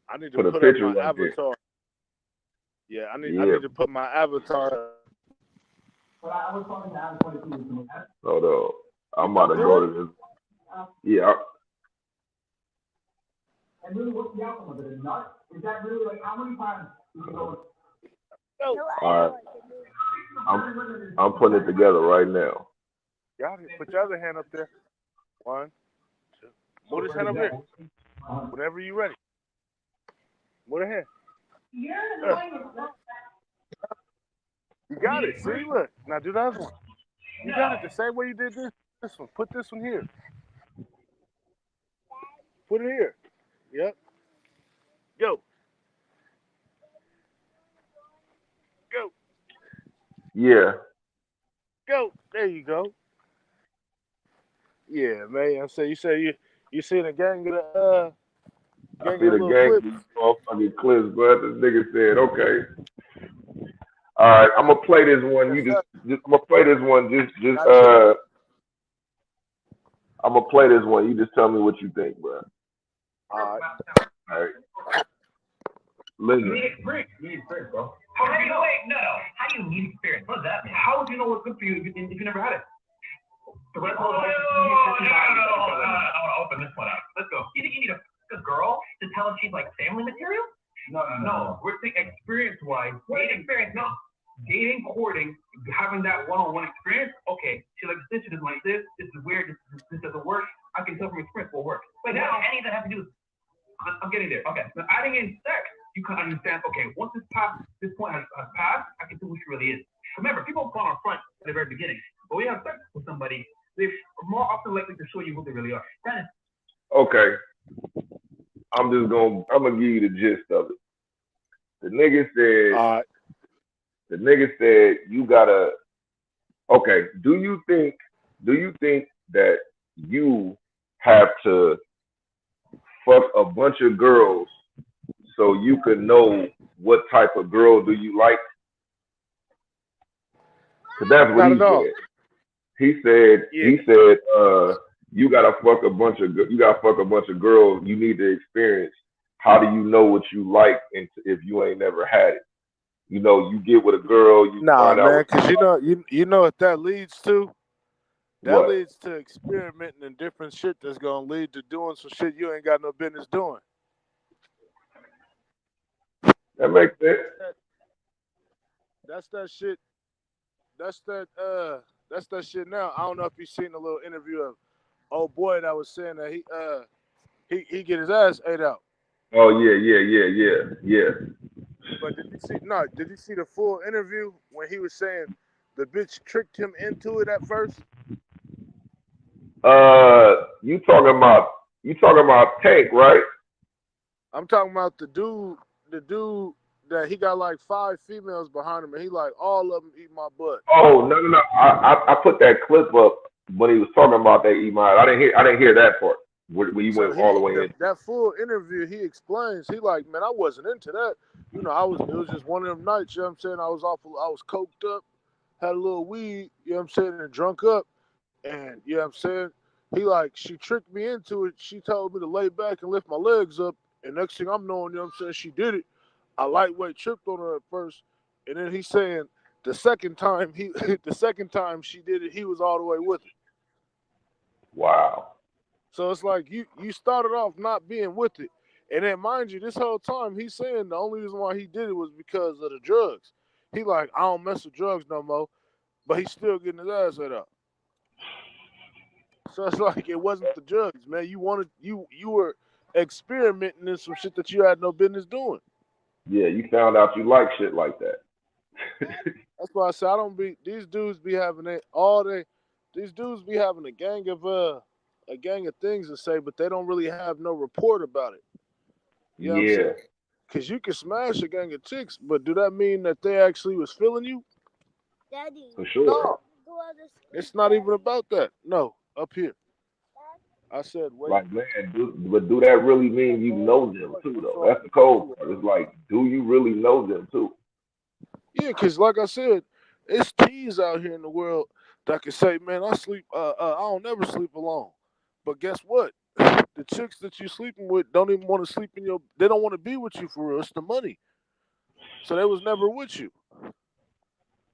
I need to Put a put up picture my right there. avatar. Yeah, I Yeah. need to put my avatar. Hold on. I'm about I'm to go good. to this. Yeah. Go. All right. I'm putting it together right now. Got it. Put your other hand up there. One, two. Move this hand over here. Whenever you're ready. Move the hand. Uh, you got it. See, look. Now do the other one. You got it the same way you did this one. Put this one here. Put it here. Yep. Go. Go. Yeah. Go. There you go. Yeah, man. I say you seen a I gang see of the little gang clips. these motherfucking clips, but this nigga said, okay. All right, I'm gonna play this one. Yes, sir. Just I'm gonna play this one. Not yet. I'm gonna play this one. You just tell me what you think, bro. All right. All right, listen. You need experience, bro. How do you know? Wait, no. How do you need experience? What does that mean? How would you know what's good for you if you never had it? The red pill advice. No. I want to open this one up. Let's go. You think you need a girl to tell if she's like family material? No. We're thinking experience-wise. Dating experience, no. Dating, courting, having that one-on-one experience. Okay, she likes this, she doesn't like this. This is weird. This doesn't work. I can tell from experience what works. But now, any of that have to do with. I'm getting there. Okay. Now, adding in sex, you can understand. Okay, once this point has passed, I can see who she really is. Remember, people put on front at the very beginning, but when you have sex with somebody, they're more often likely to show you who they really are. Dennis. Okay, I'm gonna give you the gist of it. The nigga said, All right. you gotta. Okay, do you think that you have to fuck a bunch of girls so you could know what type of girl do you like? Cause that's what Not he at all. said. He said, you gotta fuck a bunch of girls. You need to experience. How do you know what you like if you ain't never had it? You get with a girl, you Nah, find out man, what because you know what that leads to? That what. leads to experimenting and different shit that's gonna lead to doing some shit you ain't got no business doing. That makes sense. That, that's that shit. That's that. That's that shit. Now I don't know if you seen a little interview of old boy that was saying that he get his ass ate out. Oh yeah. But did you see? No, did you see the full interview when he was saying the bitch tricked him into it at first? You talking about Tank, right? I'm talking about the dude that he got like five females behind him, and he like all of them eat my butt. Oh no. I put that clip up when he was talking about that email. I didn't hear that part when you So went all the way in. that full interview, he explains. He like, man, I wasn't into that. You know, it was just one of them nights. You know what I'm saying? I was coked up, had a little weed. You know what I'm saying? And drunk up, and you know what I'm saying? He like, she tricked me into it. She told me to lay back and lift my legs up, and next thing I'm knowing, you know what I'm saying? She did it. I lightweight tripped on her at first, and then he's saying the second time the second time she did it, he was all the way with it. Wow. So it's like you started off not being with it, and then mind you, this whole time he's saying the only reason why he did it was because of the drugs. He like, I don't mess with drugs no more, but he's still getting his ass ate up. So it's like it wasn't the drugs, man. You were experimenting in some shit that you had no business doing. Yeah, you found out you like shit like that. That's why I say I don't be these dudes be having these dudes be having a gang of things to say, but they don't really have no report about it. You know what I'm saying? Yeah, Cause you can smash a gang of chicks, but do that mean that they actually was feeling you? for sure. No, it's not even about that. No, up here. I said, wait. Like, man, but do that really mean you know them too, though? That's the cold part. It's like, do you really know them too? Yeah, cause like I said, it's teens out here in the world that can say, man, I sleep. I don't never sleep alone. But guess what? the chicks that you sleeping with don't even want to sleep in your. They don't want to be with you for real. It's the money. So they was never with you.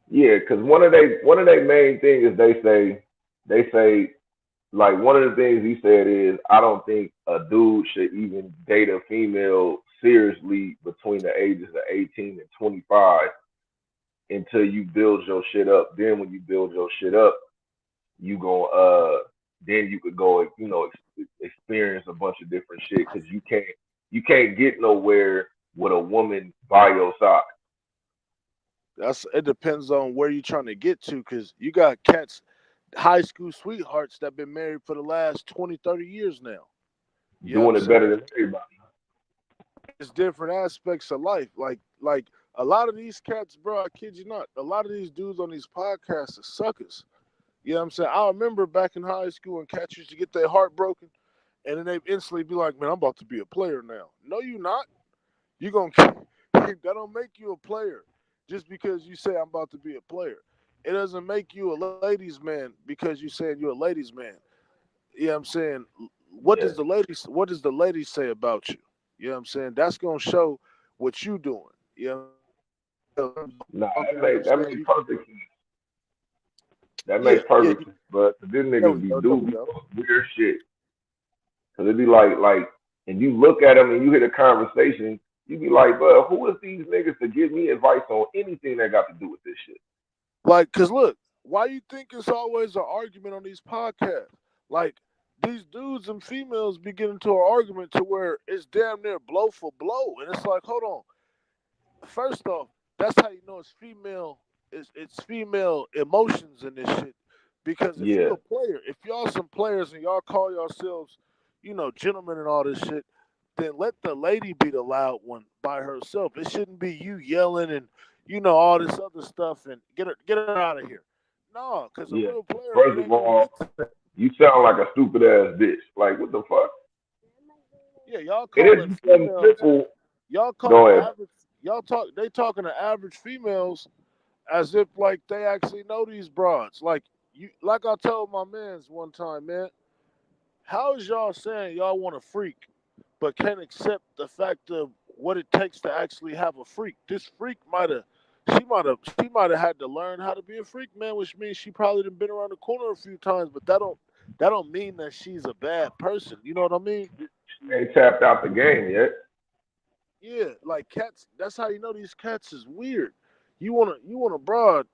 Yeah, because one of their main thing is they say like one of the things he said is I don't think a dude should even date a female seriously between the ages of 18 and 25 until you build your shit up. Then when you build your shit up, you go then you could go experience a bunch of different shit because you can't get nowhere with a woman by your side. That's it. Depends on where you're trying to get to, because you got cats, high school sweethearts that been married for the last 20, 30 years now. You know what I'm Doing it better saying? than everybody. It's different aspects of life. Like a lot of these cats, bro. I kid you not. A lot of these dudes on these podcasts are suckers. You know what I'm saying? I remember back in high school when cats used to get their heart broken, and then they instantly be like, "Man, I'm about to be a player now." No, you not. You gonna that don't make you a player just because you say I'm about to be a player. It doesn't make you a ladies' man because you saying you're a ladies' man. You know what I'm saying? Yeah. What does the ladies say about you? You know what I'm saying? That's gonna show what you doing. You know, Nah, okay, that I makes that understand makes you. perfect sense. That Yeah, makes yeah, perfect sense. But this there niggas we be go, there do we be go. on some weird shit. Cause it be like, and you look at them and you hear the conversation, you be like, but who is these niggas to give me advice on anything that got to do with this shit? Like, cause look, why you think it's always an argument on these podcasts? Like, these dudes and females be getting into an argument to where it's damn near blow for blow, and it's like, hold on. First off, that's how you know it's female. It's female emotions in this shit. Because if you Yeah, a player, if y'all some players and y'all call yourselves, gentlemen and all this shit, then let the lady be the loud one by herself. It shouldn't be you yelling and all this other stuff and get her out of here. No, because a yeah. real player, it First ain't of gonna get all, to that. you sound like a stupid ass bitch. Like what the fuck? Yeah, y'all It is calling something females, simple. y'all calling Go ahead. average, they talking to average females as if like they actually know these broads. Like I told my mans one time, man, how is y'all saying y'all want a freak, but can't accept the fact of what it takes to actually have a freak? This freak she might have had to learn how to be a freak, man, which means she probably done been around the corner a few times, but that don't mean that she's a bad person. You know what I mean? She ain't tapped out the game yet. Yeah, like cats. That's how you know these cats is weird. You want a broad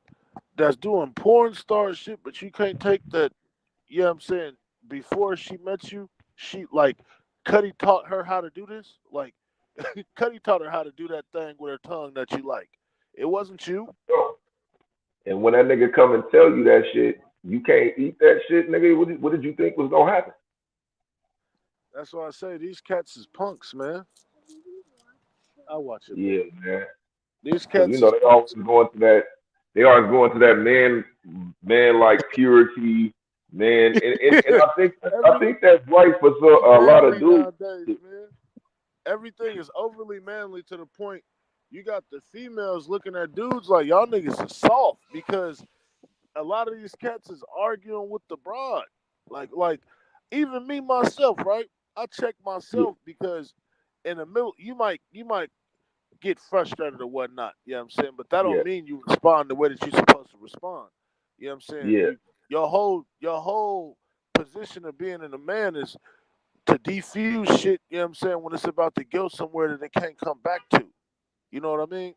that's doing porn star shit, but you can't take that. You know what I'm saying? Before she met you, she like Cuddy taught her how to do this. Like Cuddy taught her how to do that thing with her tongue that you like. It wasn't you. So, and when that nigga come and tell you that shit, you can't eat that shit, nigga. What did you think was gonna happen? That's why I say these cats is punks, man. I watch it, Yeah, baby. man. These Because cats is they always punks. going to that. They always going to that man like purity, man. And I Every think that's right for a lot of manly dudes. nowadays, man. Everything is overly manly to the point you got the females looking at dudes like y'all niggas is soft because a lot of these cats is arguing with the broad. Like even me myself, right? I check Yeah, myself because in the middle you might get frustrated or whatnot. You know what I'm saying? But that yeah, don't mean you respond the way that you're supposed to respond. You know what I'm saying? yeah, Your whole position of being in a man is to defuse shit, you know what I'm saying, when it's about to go somewhere that it can't come back to. You know what I mean?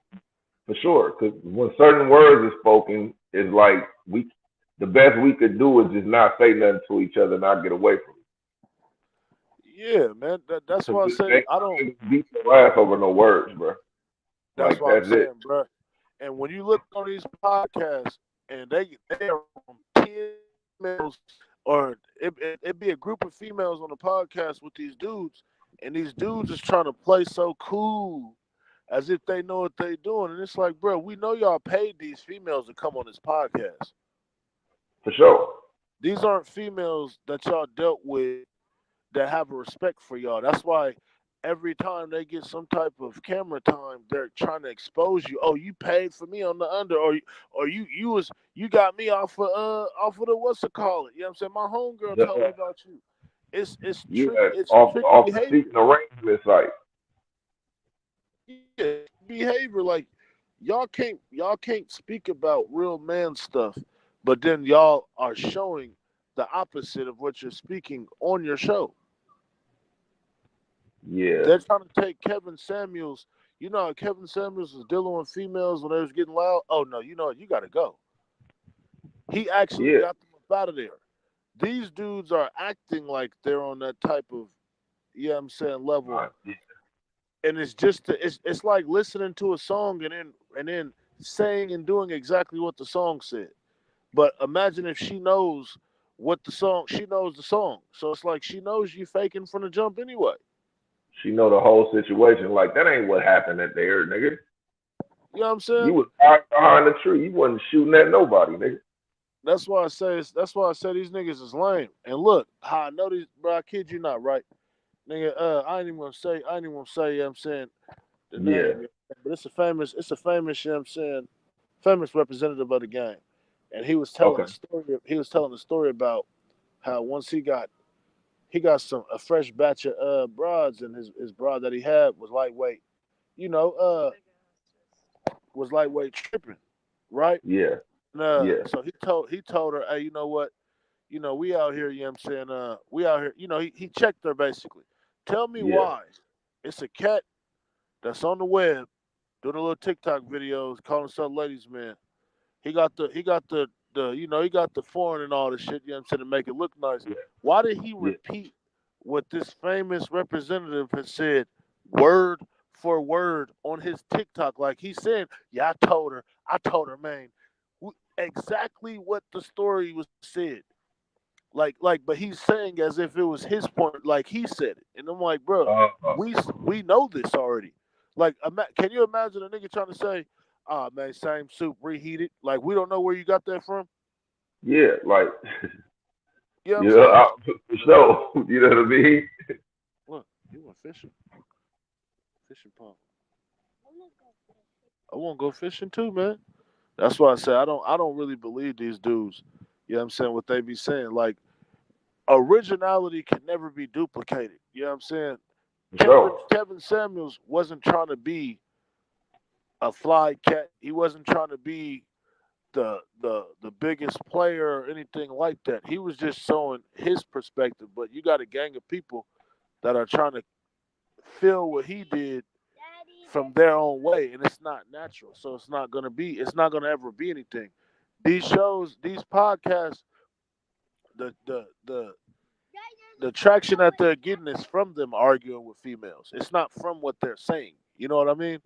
for sure. Because when certain words are spoken, it's like the best we could do is just not say nothing to each other, not get away from it. Yeah, man. That's Because why I say they I don't. beat your ass over no words, bro. That's Like what I'm that's it. saying, bro. And when you look on these podcasts and they are from 10 females, or it be a group of females on the podcast with these dudes, and these dudes is trying to play so cool as if they know what they doing, and it's like, bro, we know y'all paid these females to come on this podcast. For sure. These aren't females that y'all dealt with that have a respect for y'all. That's why every time they get some type of camera time, they're trying to expose you. Oh, you paid for me on the under, or you got me off of the what's it call it? You know what I'm saying? My homegirl The, told me about you. Yeah, it's trick off the behavior. seeking arrangement site. Yeah, behavior like y'all can't speak about real man stuff, but then y'all are showing the opposite of what you're speaking on your show. Yeah, They're trying to take Kevin Samuels. You know how Kevin Samuels was dealing with females when they was getting loud. Oh no, you know what? You got to go. He actually yeah. got them up out of there. These dudes are acting like they're on that type of, yeah, I'm saying level, Yeah. and it's just it's like listening to a song and then saying and doing exactly what the song said. But imagine if she knows what the song, she knows the song, so it's like she knows you faking from the jump anyway. She know the whole situation. Like that ain't what happened at there, nigga. You know what I'm You saying? was hiding behind the tree. You wasn't shooting at nobody, nigga. That's why I say these niggas is lame. And look, how I know these, bro. I kid you not, right? Nigga, I ain't even gonna say, you know what I'm saying, the Yeah, name, but it's a famous, you know what I'm saying, famous representative of the game. And okay. he was telling the story about how once he got a fresh batch of broads, and his broad that he had was lightweight, you know, was lightweight tripping, right? Yeah, And, yeah, so he told her, hey, you know what? We out here, you know what I'm saying? We out here, he checked her basically. Tell me yeah. why it's a cat that's on the web doing a little TikTok videos calling himself ladies man. He got the foreign and all the shit, you know what I'm saying, to make it look nice. Yeah, Why did he yeah. repeat what this famous representative has said word for word on his TikTok? Like he's saying, yeah, I told her, man, exactly what the story was said. But he's saying as if it was his point, like he said it, and I'm like, bro, Uh, we know this already. Like, can you imagine a nigga trying to say, "Ah, man, same soup reheated"? Like, we don't know where you got that from. yeah, like, You know what I'm yeah, saying? for sure. You know what I mean? Look, you went fishing pond. I want to go fishing too, man. That's why I say I don't really believe these dudes. You know what I'm saying? What they be saying, like originality can never be duplicated. You know what I'm saying? For Kevin sure. Kevin Samuels wasn't trying to be a fly cat. He wasn't trying to be the biggest player or anything like that. He was just showing his perspective. But you got a gang of people that are trying to feel what he did from their own way, and it's not natural. So it's not gonna ever be anything. These shows, these podcasts, the the the the traction that they're getting is from them arguing with females. It's not from what they're saying. You know what I mean?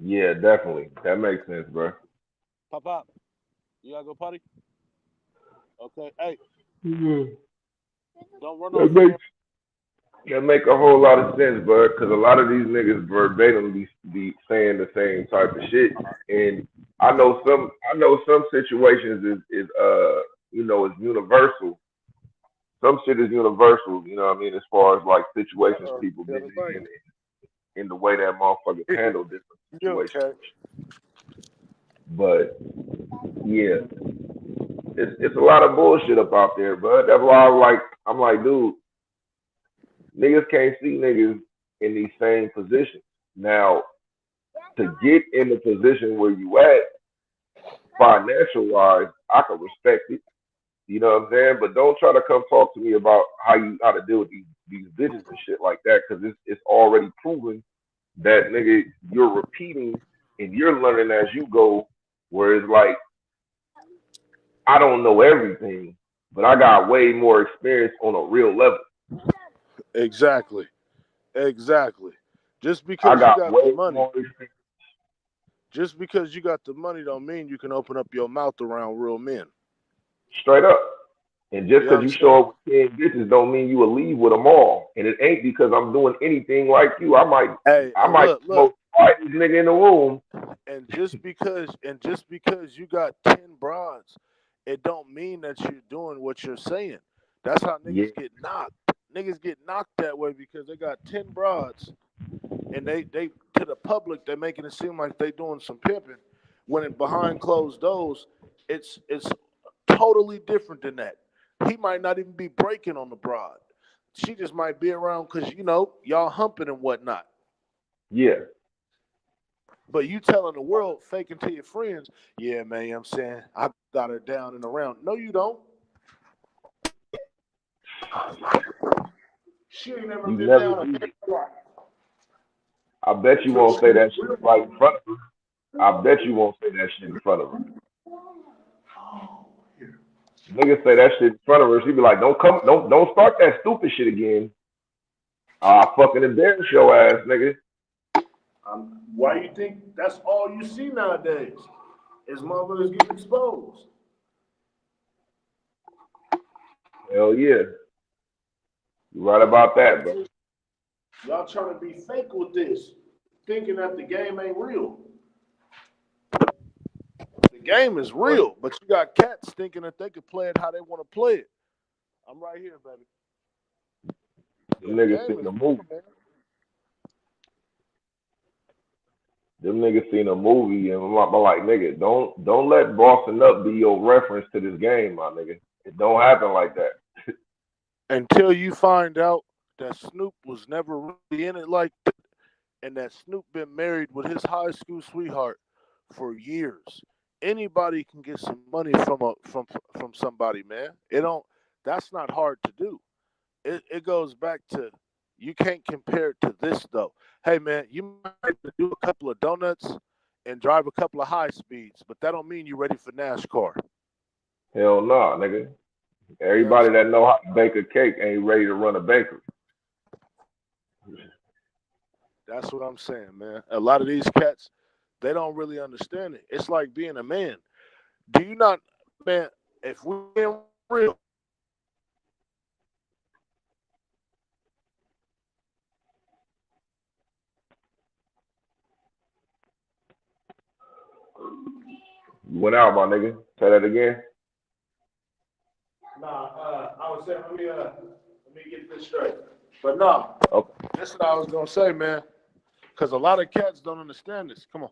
Yeah, definitely. That makes sense, bro. Pop up. You gotta go potty? Okay. Hey, Mhm. don't run That off in there. makes that make a whole lot of sense, bro. Because a lot of these niggas verbatim be saying the same type of shit, and I know some situations is is universal. Some shit is universal. You know what I mean? As far as like situations people Yeah, get the thing. in the way that motherfuckers handle different You situations. okay? But yeah, it's a lot of bullshit up out there, but that's why I'm like, dude, niggas can't see niggas in these same positions. Now, to get in the position where you at, financial wise, I can respect it. You know what I'm saying? But don't try to come talk to me about how to deal with these bitches and shit like that, because it's already proven that nigga you're repeating and you're learning as you go. Whereas like I don't know everything, but I got way more experience on a real level. Exactly. Exactly. Just I because you got got the way money, more experience just because you got the money, don't mean you can open up your mouth around real men. straight up. And just You know what because I'm you show saying? up with 10 bitches don't mean you will leave with them all. And it ain't because I'm doing anything like you. I might Hey, I and might look, smoke quietest nigga in the room. and just because you got 10 broads, it don't mean that you're doing what you're saying. That's how Yeah, niggas get knocked. Niggas get knocked that way because they got 10 broads, and they to the public they're making it seem like they doing some pimping, when behind closed doors it's totally different than that. He might not even be breaking on the broad. She just might be around because y'all humping and whatnot. Yeah. But you telling the world, faking to your friends, yeah, man, I'm saying I got her down and around. No, you don't. She ain't never You been never down a do. day in her life. I bet you won't say that shit right in front of her. I bet you won't say that shit in front of her. Niggas say that shit in front of her. She be like, don't start that stupid shit again. I'll fucking embarrass your ass, nigga. Why you think that's all you see nowadays? Is motherfuckers getting exposed? Hell yeah. You right about that, bro. Y'all trying to be fake with this, thinking that the game ain't real. The game is real, but you got cats thinking that they could play it how they want to play it. I'm right here, baby. Them niggas seen a movie. Them niggas seen a movie and I'm like, nigga, don't let Bossing Up be your reference to this game, my nigga. It don't happen like that. Until you find out that Snoop was never really in it like that, and that Snoop been married with his high school sweetheart for years. Anybody can get some money from somebody, man. It don't. That's not hard to do. It goes back to you can't compare it to this though. Hey man, you might do a couple of donuts and drive a couple of high speeds, but that don't mean you're ready for NASCAR. Hell nah, nigga. You know Everybody that know how to bake a cake ain't ready to run a bakery. That's what I'm saying, man. A lot of these cats, they don't really understand it. It's like being a man. Do you not, man? If we're real, You went out, my nigga. Say that again. I was saying, let me get this straight. But no, Okay. that's what I was gonna say, man. Because a lot of cats don't understand this. Come on,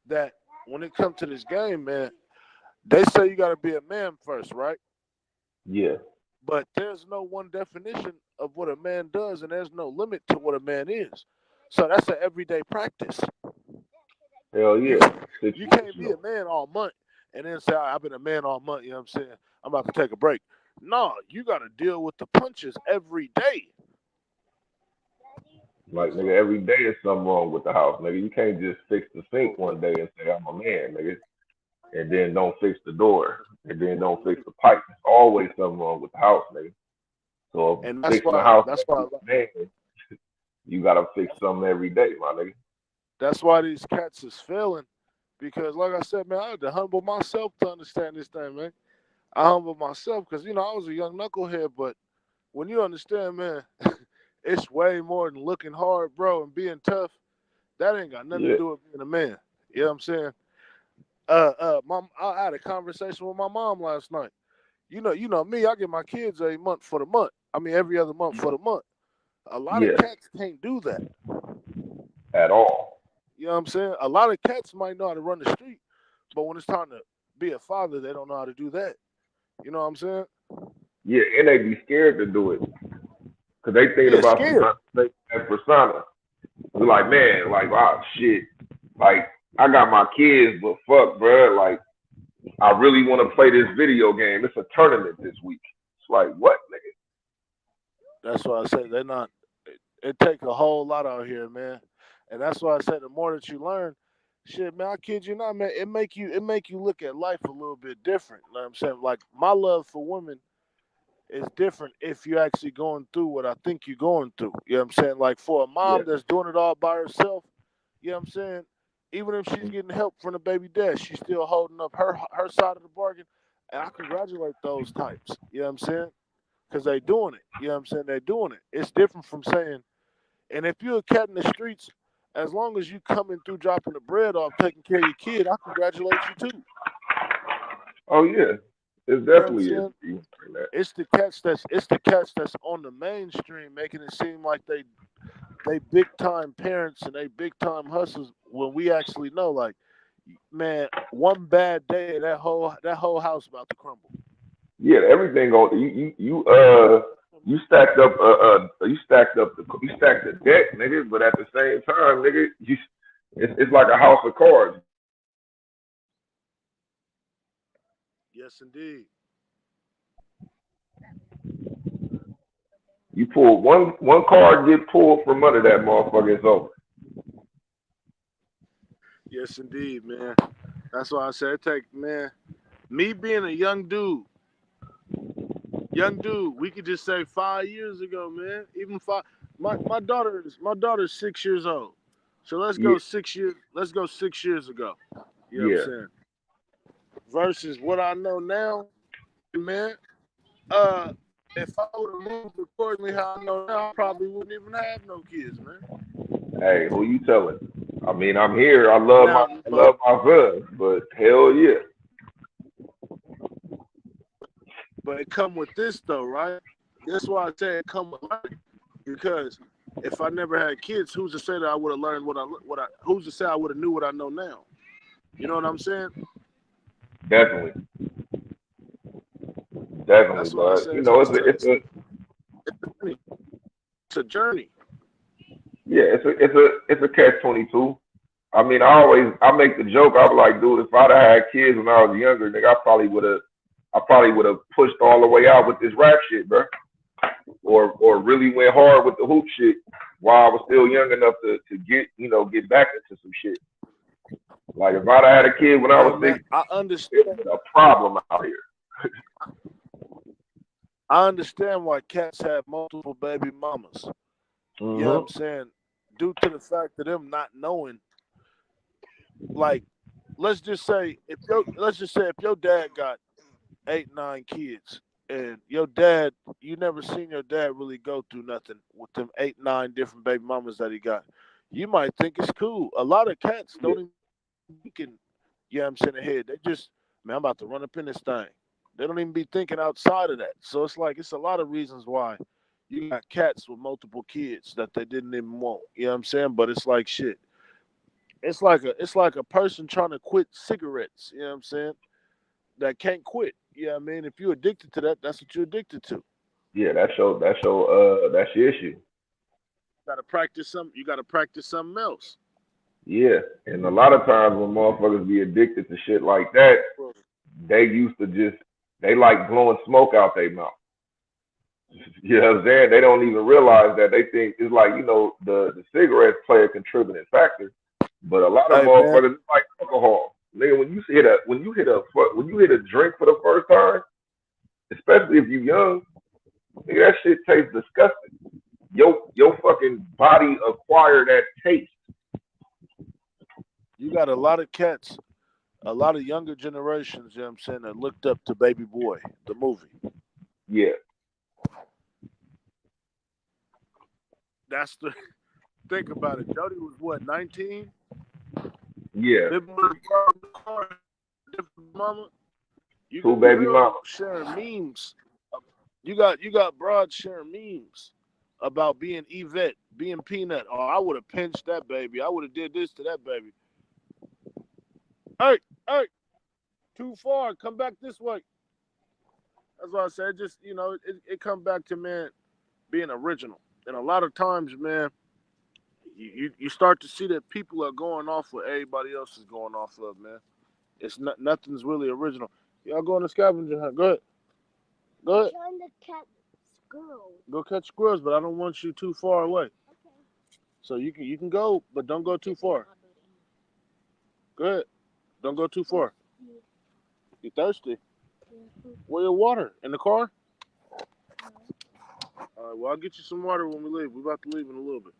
that when it comes to this game, man, they say you got to be a man first, right? Yeah. But there's no one definition of what a man does, and there's no limit to what a man is. So that's an everyday practice. Hell You, yeah. you can't be a man all month and then say, I've been a man all month, you know what I'm saying? I'm about to take a break. No, you got to deal with the punches every day. Like, nigga, every day is something wrong with the house, nigga. You can't just fix the sink one day and say, I'm a man, nigga. And then don't fix the door. And then don't fix the pipe. There's always something wrong with the house, nigga. So And that's fixing the why house, that's why man, you gotta fix something every day, my nigga. that's why these cats is failing. Because like I said, man, I had to humble myself to understand this thing, man. I humble myself because I was a young knucklehead, but when you understand, man, it's way more than looking hard, bro, and being tough. That ain't got nothing to Yeah. do with being a man. You know what I'm saying? Mom, I had a conversation with my mom last night. You know me. I get my kids a month for the month. I mean, every other month for the month. A lot of Yeah. cats can't do that. At all. You know what I'm saying? A lot of cats might know how to run the street, but when it's time to be a father, they don't know how to do that. You know what I'm saying? Yeah, and they be scared to do it. Cause they thinking Yeah, about scared. that persona. We're like, man, like, wow, shit. Like, I got my kids, but fuck, bro. Like, I really want to play this video game. It's a tournament this week. It's like, what, nigga? That's why I say they're not. It take a whole lot out here, man. And that's why I said the more that you learn, shit, man, I kid you not, man, it make you look at life a little bit different. You know what I'm saying? Like my love for women is different if you're actually going through what I think you're going through. You know what I'm saying? Like for a Yeah, mom that's doing it all by herself, you know what I'm saying? Even if she's getting help from the baby dad, she's still holding up her side of the bargain. And I congratulate those types. You know what I'm saying? Because they doing it. You know what I'm saying? They're doing it. It's different from saying, and if you're a cat in the streets, as long as you coming through dropping the bread off, taking care of your kid, I congratulate you too. oh yeah, it You know what I'm definitely is. saying? It's the cats that's on the mainstream making it seem like they big time parents and they big time hustlers when we actually know like man, one bad day that whole house about to crumble. Yeah, everything go. You You stacked up you stacked the deck, nigga, but at the same time, nigga, it's like a house of cards. Yes, indeed. You pull one card, get pulled from under that motherfucker, it's over. Yes, indeed, man. That's why I said me being a young dude, we could just say 5 years ago, man. Even five. My daughter's 6 years old. So let's go 6 years. Let's go 6 years ago. You know what I'm saying? Versus what I know now, man. If I would have moved accordingly how I know now, I probably wouldn't even have no kids, man. Hey, who you telling? I mean, I'm here. I love my son, but hell yeah. But it come with this though, right? That's why I say it come with learning. Because if I never had kids, who's to say that I would have learned who's to say I would have knew what I know now? You know what I'm saying? Definitely, That's but it's a journey. Yeah, it's a catch-22. I mean, I make the joke. I was like, dude, if I'd have had kids when I was younger, nigga, I probably would have pushed all the way out with this rap shit, bro. Or really went hard with the hoop shit while I was still young enough to get back into some shit. Like if I'd have had a kid when I was 6, I understand a problem out here. I understand why cats have multiple baby mamas. Mm-hmm. You know what I'm saying? Due to the fact of them not knowing, like, let's just say if your dad got 8, 9 kids, and your dad, you never seen your dad really go through nothing with them 8, 9 different baby mamas that he got, you might think it's cool. A lot of cats don't even thinking, you know what I'm saying, ahead. They just, man, I'm about to run up in this thing. They don't even be thinking outside of that. So it's like, it's a lot of reasons why you got cats with multiple kids that they didn't even want. You know what I'm saying? But it's like shit. It's like a person trying to quit cigarettes, you know what I'm saying? That can't quit. You know what I mean? If you're addicted to that, that's what you're addicted to. Yeah, that's your issue. You gotta practice something else. Yeah. And a lot of times when motherfuckers be addicted to shit like that, they like blowing smoke out their mouth. You know what I'm saying? They don't even realize that. They think it's like, the cigarettes play a contributing factor. But a lot of motherfuckers like alcohol. Nigga, when you hit a drink for the first time, especially if you're young, nigga, that shit tastes disgusting. Your fucking body acquired that taste. You got a lot of cats, a lot of younger generations, you know what I'm saying, that looked up to Baby Boy, the movie. Yeah. That's the think about it. Jody was what, 19? Yeah. Mama. Two baby mama sharing memes. You got broad sharing memes about being Yvette, being Peanut. Oh, I would have pinched that baby. I would have did this to that baby. Hey, too far. Come back this way. That's what I said. Just, it come back to, man, being original. And a lot of times, man, you start to see that people are going off what everybody else is going off of, man. It's nothing's really original. Y'all go on the scavenger hunt. Go ahead. I'm trying to catch squirrels. Go catch squirrels, but I don't want you too far away. Okay. So you can go, but don't go too far. Go ahead. Don't go too far. You thirsty? Where your water? In the car? All right, well, I'll get you some water when we leave. We're about to leave in a little bit.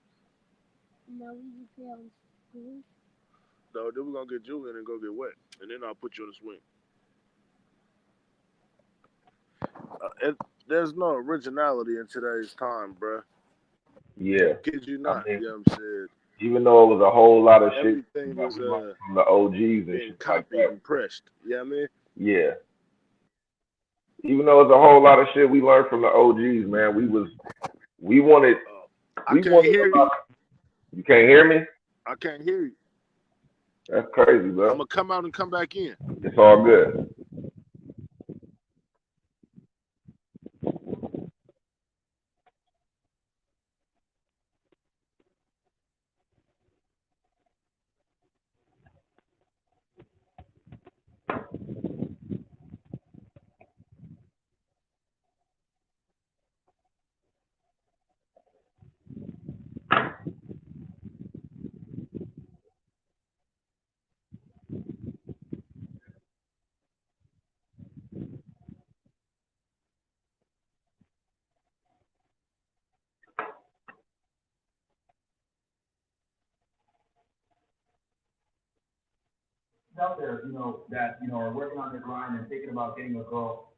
No, we play on swing. No, then we're going to get Julian and go get wet. And then I'll put you on the swing. There's no originality in today's time, bruh. Yeah. Kid you not, you know what I'm saying? Even though it was a whole lot of Everything shit was from the OGs and shit copied like that. and pressed. You know what I mean? Yeah. Even though it's a whole lot of shit we learned from the OGs, man. We wanted. I can't hear you. You can't hear me? I can't hear you. That's crazy, bro. I'm gonna come out and come back in. It's all good. out there, that, are working on their grind and thinking about getting a girl,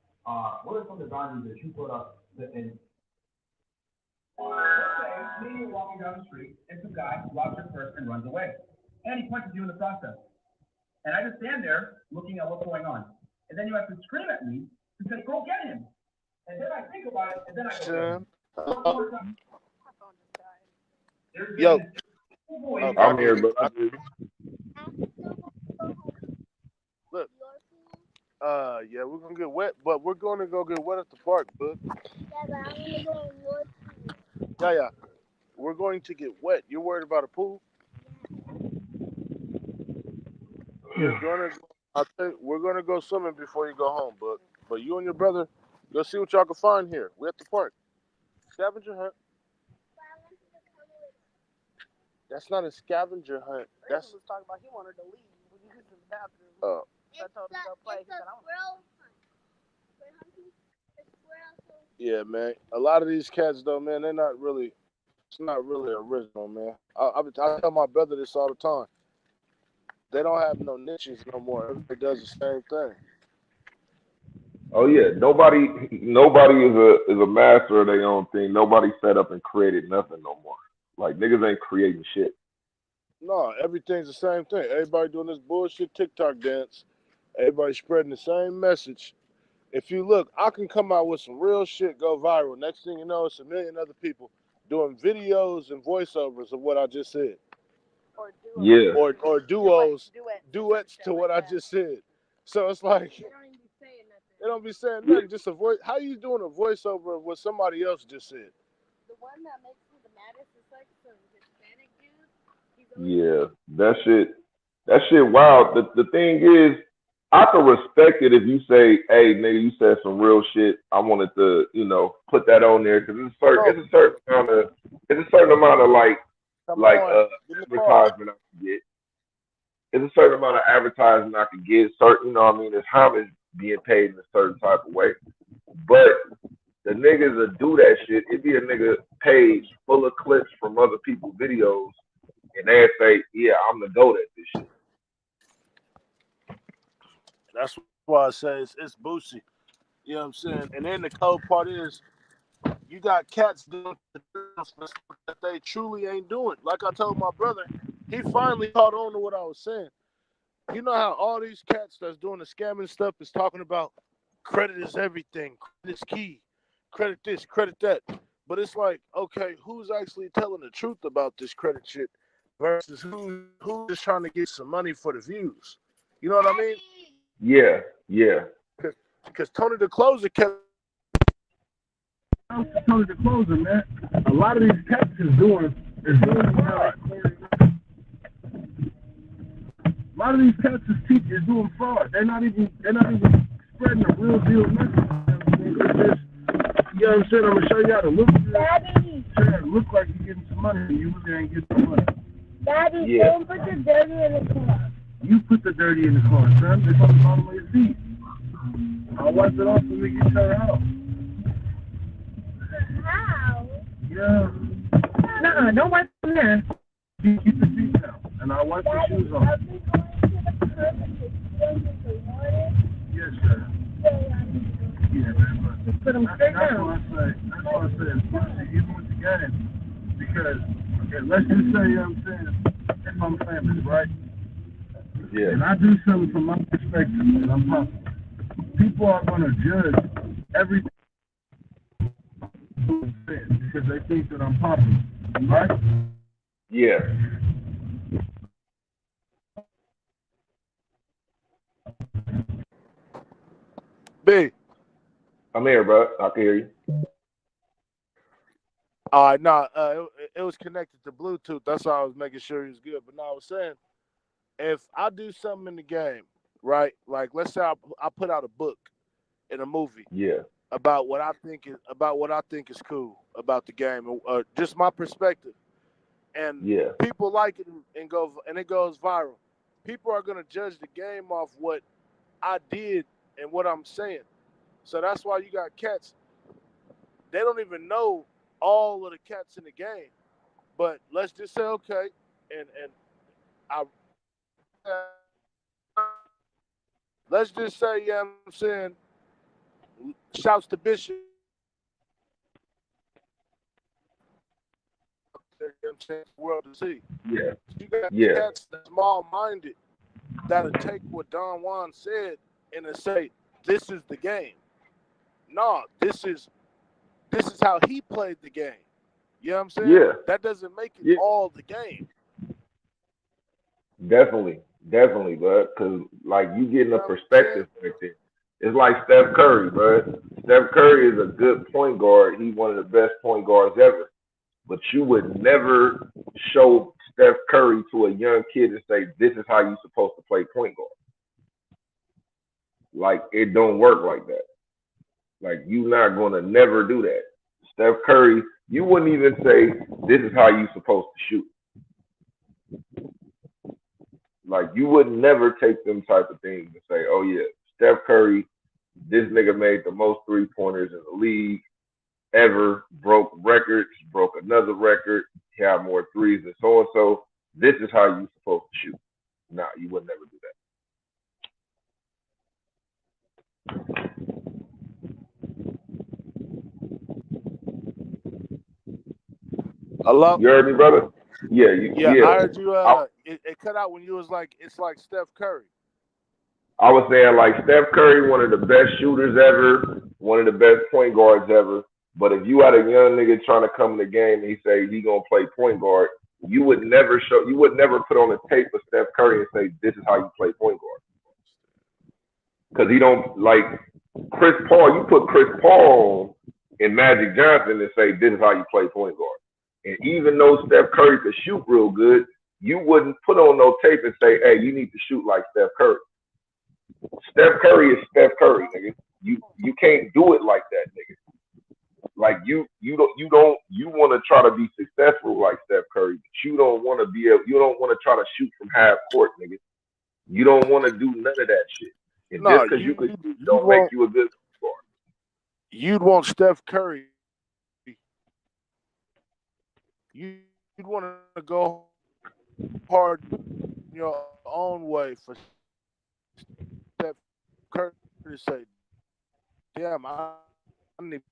what are some of the boundaries that you put up in? Let's say me, you're walking down the street, and some guy robs your purse and runs away. And he punches you in the process. And I just stand there looking at what's going on. And then you have to scream at me and say, go get him. And then I think about it, and then I go, Yo. I'm here, but look. Yeah, we're gonna get wet, but we're gonna go get wet at the park, bud. Yeah. We're going to get wet. You're worried about a pool? We're gonna go swimming before you go home, but you and your brother, go see what y'all can find here. We're at the park. Scavenger hunt. That's not a scavenger hunt. That's was talking about he wanted to leave when he was in the bathroom. So I told him to go play. He said, yeah, man. A lot of these cats, though, man, they're not really. It's not really original, man. I tell my brother this all the time. They don't have no niches no more. Everybody does the same thing. Oh yeah, nobody is a master of their own thing. Nobody set up and created nothing no more. Like niggas ain't creating shit. No, everything's the same thing. Everybody doing this bullshit TikTok dance. Everybody spreading the same message. If you look, I can come out with some real shit, go viral. Next thing you know, it's a million other people doing videos and voiceovers of what I just said. Or duos, duets to what I just said. So it's like they don't be saying nothing. Just a voice. How you doing a voiceover of what somebody else just said? The one that makes me the maddest is like some Hispanic dude. Yeah, that shit wild. The thing is, I can respect it if you say, hey, nigga, you said some real shit. I wanted to, put that on there because it's a certain amount of like advertisement I can get. It's a certain amount of advertisement I can get. Certain, it's homage being paid in a certain type of way. But the niggas that do that shit, it be a nigga page full of clips from other people's videos, and they say, yeah, I'm the GOAT at this shit. That's why I say it's Boosie. You know what I'm saying? And then the cold part is, you got cats doing that they truly ain't doing. Like I told my brother, he finally caught on to what I was saying. You know how all these cats that's doing the scamming stuff is talking about credit is everything, credit is key, credit this, credit that. But it's like, okay, who's actually telling the truth about this credit shit versus who's just trying to get some money for the views? You know what I mean? Yeah. Because Tony the Closer kept. Tony the Closer, man. A lot of these cats is doing fraud. A lot of these cats is doing fraud. They're not even spreading a real deal message. You know what I'm saying? I'm gonna show you how to look good. Show you how to look like you're getting some money and you really ain't getting some money. Daddy, don't put the dirty in the car. You put the dirty in the car, son. It's on the bottom of your feet. I'll wipe it off so we can turn out. How? Yeah. Nuh-uh, don't wipe them there. You keep the feet down, and I'll wipe the shoes off. I'll be going to the curb and just the water. Yes, sir. Yeah, man, but Put them straight down. That's what I say, even with the game, because, okay, let's just say, you know what I'm saying, if I'm famous, right? Yeah. And I do something from my perspective, and I'm popular. People are going to judge everything because they think that I'm popular, right? Yeah. B. I'm here, bro. I can hear you. All right, it was connected to Bluetooth. That's why I was making sure he was good. But I was saying, if I do something in the game, right? Like let's say I put out a book in a movie, Yeah, about what I think is cool about the game, just my perspective, and yeah, people like it and it goes viral. People are gonna judge the game off what I did and what I'm saying. So that's why you got cats. They don't even know all of the cats in the game, but let's just say okay, and I let's just say, you know what I'm saying, shouts to Bishop. You know what I'm saying, world to see. Yeah. You got Yeah. cats that small-minded that'll take what Don Juan said and then say, "This is the game." No, this is how he played the game. You know what I'm saying? Yeah. That doesn't make it Yeah. all the game. Definitely, bud. Because like you getting You a know what I'm perspective saying? right there. It's like Steph Curry, bud. Steph Curry is a good point guard. He's one of the best point guards ever. But you would never show Steph Curry to a young kid and say, "This is how you're supposed to play point guard." Like it don't work like that. Like you not gonna never do that. Steph Curry, you wouldn't even say, "This is how you're supposed to shoot." Like you would never take them type of things and say, "Oh yeah, Steph Curry, this nigga made the most 3-pointers in the league ever, broke records, broke another record, he had more threes than so and so. This is how you supposed to shoot." Nah, you would never do that. Hello? You heard me, brother? Yeah, Yeah, yeah. I heard you. It cut out when you was like, it's like Steph Curry. I was saying like Steph Curry, one of the best shooters ever, one of the best point guards ever. But if you had a young nigga trying to come in the game and he say he gonna play point guard, you would never put on a tape of Steph Curry and say, "This is how you play point guard." Because he don't like Chris Paul. You put Chris Paul and Magic Johnson and say, "This is how you play point guard." And even though Steph Curry could shoot real good, you wouldn't put on no tape and say, "Hey, you need to shoot like Steph Curry." Steph Curry is Steph Curry, nigga. You can't do it like that, nigga. Like you want to try to be successful like Steph Curry, but you don't want to try to shoot from half court, nigga. You don't want to do none of that shit. And No, just because you could don't make you a good scorer. You'd want Steph Curry. You'd want to go hard your own way for Steph Curry to say, "Damn, I didn't even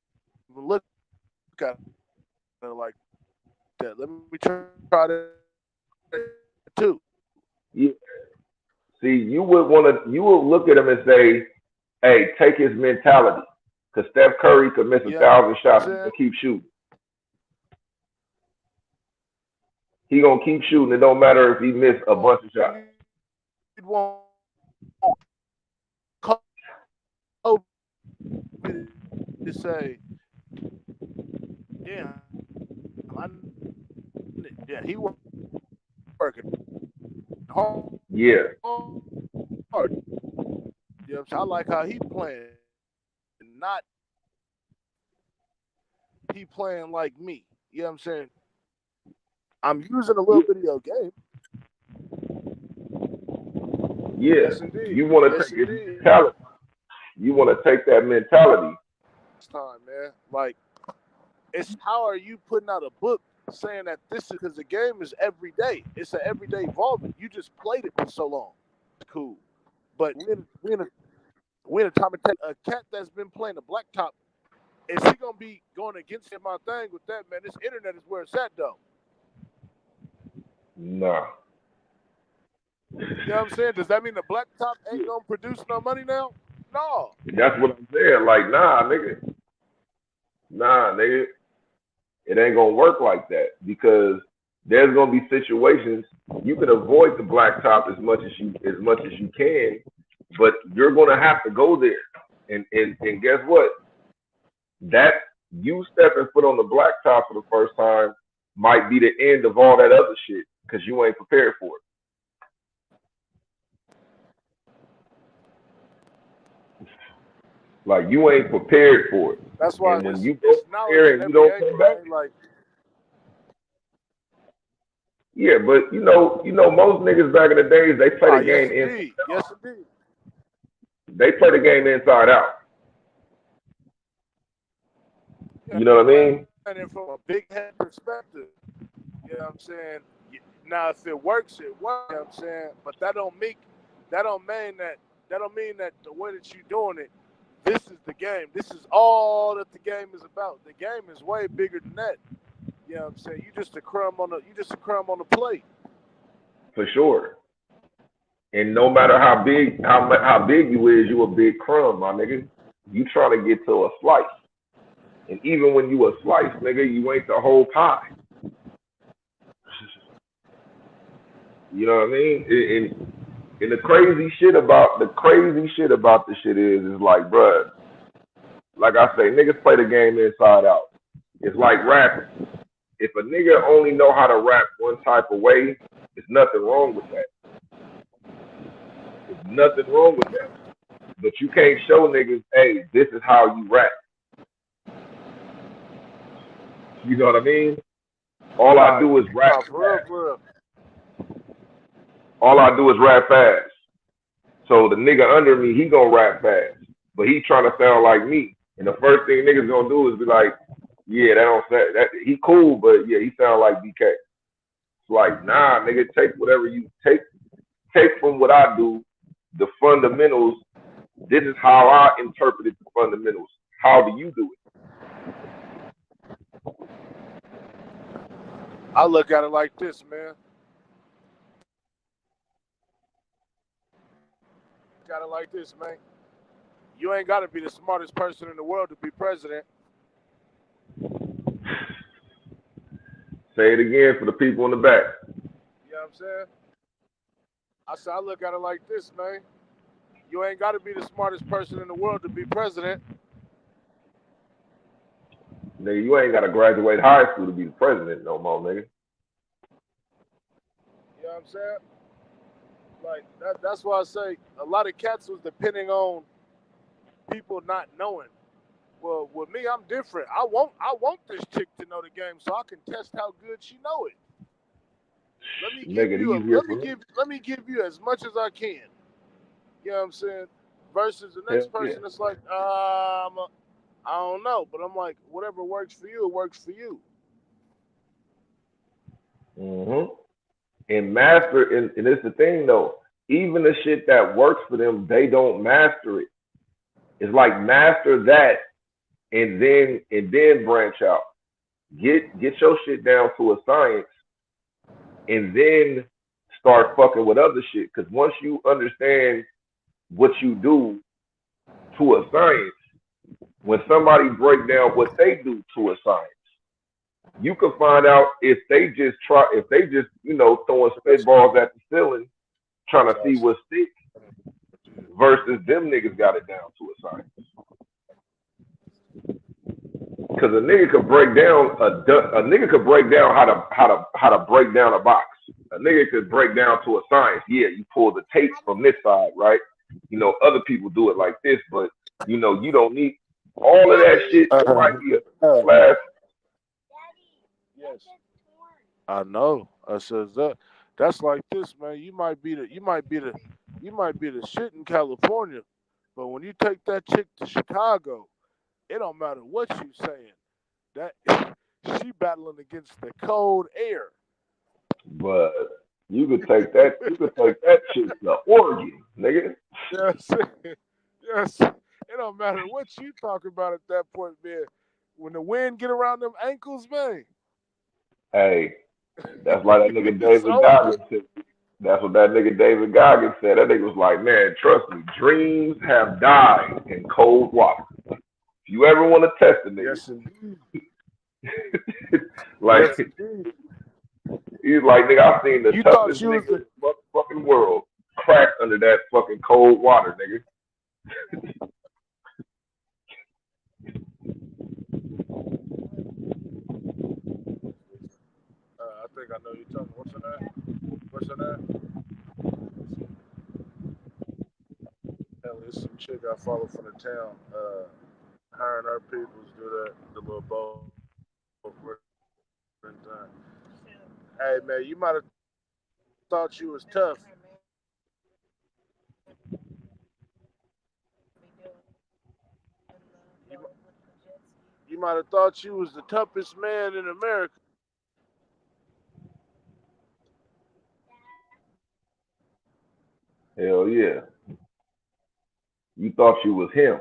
look at it like that. Let me try that too." Yeah. See, you would look at him and say, "Hey, take his mentality," because Steph Curry could miss 1,000 shots and keep shooting. He gonna keep shooting. It don't matter if he missed a bunch of shots. You'd want Kobe to say, "Yeah, he working hard." Yeah. You know what I'm saying? I like how he playing, not he playing like me. You know what I'm saying? I'm using a little video game. Yeah. Yes, indeed. You want to take his mentality. You want to take that mentality. This time, man. Like, it's how are you putting out a book saying that this is because the game is every day. It's an everyday evolving. You just played it for so long. It's cool. But we're in a time of a cat that's been playing the blacktop. Is he gonna be going against my thing with that, man? This internet is where it's at, though. Nah. You know what I'm saying? Does that mean the blacktop ain't gonna produce no money now? No. That's what I'm saying. Like, nah, nigga. Nah, nigga. It ain't gonna work like that because there's gonna be situations you can avoid the blacktop as much as you can, but you're gonna have to go there. And guess what? That you stepping foot on the blacktop for the first time might be the end of all that other shit because you ain't prepared for it. Like you ain't prepared for it. That's why and when you go there and you don't come back, like, yeah, but you know, most niggas back in the days they play the game indeed. Yes, indeed. They play the game inside out. Yeah, you know what I mean? And from a big head perspective, you know what I'm saying? Now, if it works, it works. You know what I'm saying? But that don't mean that don't mean that the way that you're doing it, this is the game. This is all that the game is about. The game is way bigger than that. You know what I'm saying? You just a crumb on the plate. For sure. And no matter how big you is, you a big crumb, my nigga. You trying to get to a slice. And even when you a slice, nigga, you ain't the whole pie. You know what I mean? And the crazy shit about the shit is like, bruh, like I say, niggas play the game inside out. It's like rapping. If a nigga only know how to rap one type of way, there's nothing wrong with that. There's nothing wrong with that. But you can't show niggas, hey, this is how you rap. You know what I mean? All I do is rap fast. All I do is rap fast. So the nigga under me, he gonna rap fast. But he trying to sound like me. And the first thing niggas gonna do is be like, yeah, that don't sound, that he cool, but yeah, he sound like BK. It's like, nah, nigga, take whatever you take from what I do, the fundamentals. This is how I interpreted the fundamentals. How do you do it? I look at it like this, man. Got it like this, man. You ain't got to be the smartest person in the world to be president. Say it again for the people in the back. You know what I'm saying? I said, I look at it like this, man. You ain't got to be the smartest person in the world to be president. Nigga, you ain't got to graduate high school to be the president no more, nigga. You know what I'm saying? Like, that's why I say a lot of cats was depending on people not knowing. Well, with me, I'm different. I want this chick to know the game so I can test how good she know it. Let me give you as much as I can. You know what I'm saying? Versus the next person, it's like, I don't know, but I'm like, whatever works for you, it works for you. Mm-hmm. And master, and it's the thing though, even the shit that works for them, they don't master it. It's like master that and then branch out. Get your shit down to a science and then start fucking with other shit. Because once you understand what you do to a science, when somebody break down what they do to a science, you can find out if they just throwing spitballs at the ceiling, trying to see what sticks, versus them niggas got it down to a science. Because a nigga could break down how to break down a box. A nigga could break down to a science. Yeah, you pull the tape from this side, right? You know, other people do it like this, but you know, you don't need all of that shit. It might be a class. Yes. I know. I says that's like this, man. You might be the shit in California, but when you take that chick to Chicago, it don't matter what you saying. That she battling against the cold air. But you could take that chick to Oregon, nigga. Yes. Yes. It don't matter what you talk about at that point, man. When the wind get around them ankles, man. Hey, that's like that nigga David Goggins said. That's what that nigga David Goggins said. That nigga was like, man, trust me, dreams have died in cold water. If you ever want to test a nigga, yes, indeed. like, yes, indeed. He's like, nigga, I've seen the toughest nigga in the fucking world crack under that fucking cold water, nigga. I think I know you're talking. What's her name? Hell, there's some chick I follow from the town. Her and her peoples do that, the little boat. Hey, man, you might have thought you was tough. You might have thought you was the toughest man in America. Hell yeah. You thought you was him.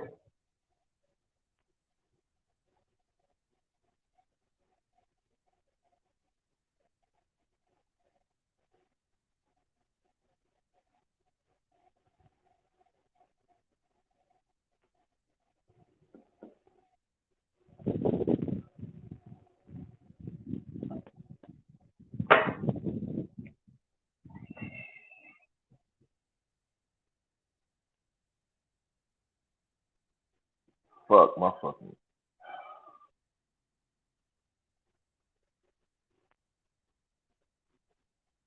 Fuck my fucking